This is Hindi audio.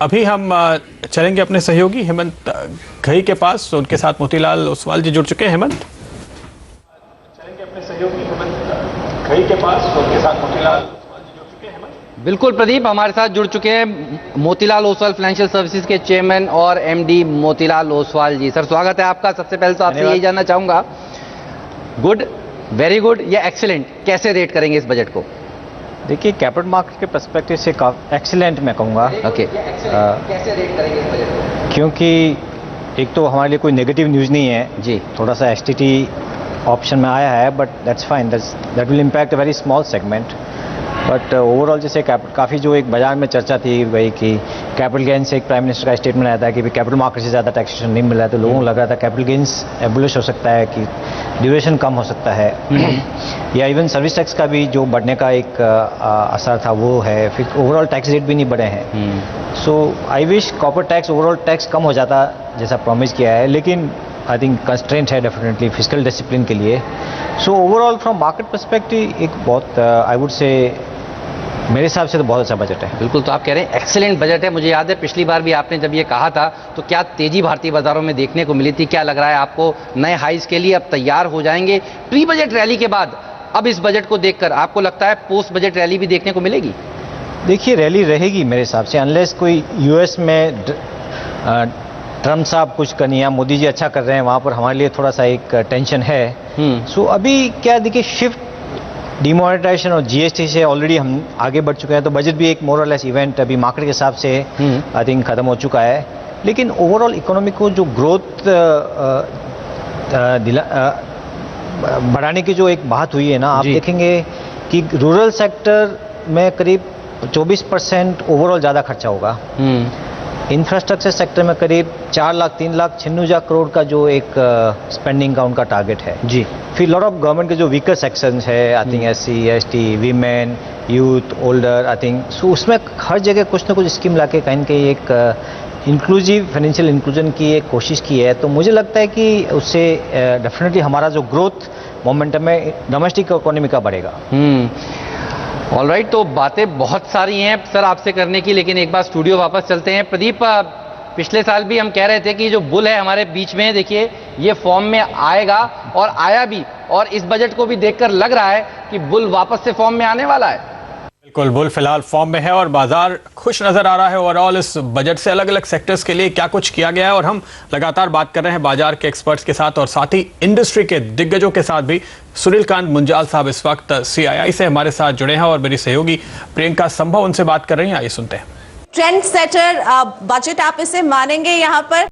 अभी हम चलेंगे अपने सहयोगी हेमंत घई के पास, उनके साथ मोतीलाल ओसवाल जी जुड़ चुके हैं। हेमंत, चलेंगे अपने सहयोगी हेमंत घई के पास, उनके साथ मोतीलाल ओसवाल जी जुड़ चुके हैं। हेमंत, बिल्कुल प्रदीप, हमारे साथ जुड़ चुके हैं मोतीलाल ओसवाल फाइनेंशियल सर्विसेज के चेयरमैन और एमडी मोतीलाल ओसवाल जी। सर, स्वागत है आपका। सबसे पहले तो आपसे यही जानना चाहूंगा, गुड, वेरी गुड या एक्सीलेंट, कैसे रेट करेंगे इस बजट को? देखिए, कैपिटल मार्केट के पर्सपेक्टिव से एक्सीलेंट मैं कहूँगा। ओके, कैसे रेट करेंगे इस बजट को? क्योंकि एक तो हमारे लिए कोई नेगेटिव न्यूज़ नहीं है जी, थोड़ा सा एसटीटी ऑप्शन में आया है, but that's fine, that will impact a very small segment. But overall जैसे काफ़ी जो एक बाजार में चर्चा थी वही कि कैपिटल गेंस से एक प्राइम मिनिस्टर का स्टेटमेंट आया था कि कैपिटल मार्केट से ज़्यादा टैक्सेशन नहीं मिल रहा है, तो लोगों को लग रहा था कैपिटल गेंस एबुलिश हो सकता है, कि ड्यूरेशन कम हो सकता है या इवन सर्विस टैक्स का भी जो बढ़ने का एक असर था वो है। फिर ओवरऑल टैक्स रेट भी नहीं बढ़े हैं। So I wish corporate tax, overall tax कम हो जाता जैसा प्रॉमिस किया है, लेकिन आई थिंक कंस्ट्रेंट है डेफिनेटली फिजिकल डिसिप्लिन के लिए। So overall from market perspective एक बहुत आई वुड से मेरे हिसाब से तो बहुत अच्छा बजट है। बिल्कुल। तो आप कह रहे हैं एक्सीलेंट बजट है। मुझे याद है पिछली बार भी आपने जब ये कहा था तो क्या तेजी भारतीय बाजारों में देखने को मिली थी? क्या लग रहा है आपको, नए हाइज के लिए अब तैयार हो जाएंगे? प्री बजट रैली के बाद अब इस बजट को देखकर आपको लगता है पोस्ट बजट रैली भी देखने को मिलेगी? देखिए, रैली रहेगी मेरे हिसाब से, अनलेस कोई यूएस में ट्रम्प साहब कुछ करनी है, मोदी जी अच्छा कर रहे हैं, वहाँ पर हमारे लिए थोड़ा सा एक टेंशन है। सो अभी क्या देखिए, शिफ्ट डिमोनेटाइजेशन और जीएसटी से ऑलरेडी हम आगे बढ़ चुके हैं, तो बजट भी एक मोर और लेस इवेंट अभी मार्केट के हिसाब से आई थिंक खत्म हो चुका है। लेकिन ओवरऑल इकोनॉमी को जो ग्रोथ बढ़ाने की जो एक बात हुई है ना, आप देखेंगे कि रूरल सेक्टर में करीब 24% ओवरऑल ज़्यादा खर्चा होगा। इंफ्रास्ट्रक्चर सेक्टर में करीब 4 लाख 3 लाख 96 करोड़ का जो एक स्पेंडिंग का उनका टारगेट है जी। फिर लॉट ऑफ गवर्नमेंट के जो वीकर सेक्शंस है, I think SC ST, women, youth, older, I think so उसमें हर जगह कुछ ना कुछ स्कीम लाके कहीं न कहीं एक इंक्लूसिव फाइनेंशियल इंक्लूजन की एक कोशिश की है। तो मुझे लगता है कि उससे डेफिनेटली हमारा जो ग्रोथ मोमेंटम है डोमेस्टिक इकोनॉमी का बढ़ेगा। ऑलराइट, तो बातें बहुत सारी हैं सर आपसे करने की, लेकिन एक बार स्टूडियो वापस चलते हैं। प्रदीप, पिछले साल भी हम कह रहे थे कि जो बुल है हमारे बीच में, देखिए ये फॉर्म में आएगा और आया भी, और इस बजट को भी देखकर लग रहा है कि बुल वापस से फॉर्म में आने वाला है। बिल्कुल, बुल फिलहाल फॉर्म में है और बाजार खुश नजर आ रहा है। ओवरऑल इस बजट से अलग अलग सेक्टर्स के लिए क्या कुछ किया गया है, और हम लगातार बात कर रहे हैं बाजार के एक्सपर्ट्स के साथ और साथ ही इंडस्ट्री के दिग्गजों के साथ भी। सुनीलकांत मुंजाल साहब इस वक्त CII से हमारे साथ जुड़े हैं और मेरी सहयोगी प्रियंका संभव उनसे बात कर रही हैं। आइए सुनते हैं। ट्रेंड सेटर बजट आप इसे मानेंगे यहाँ पर?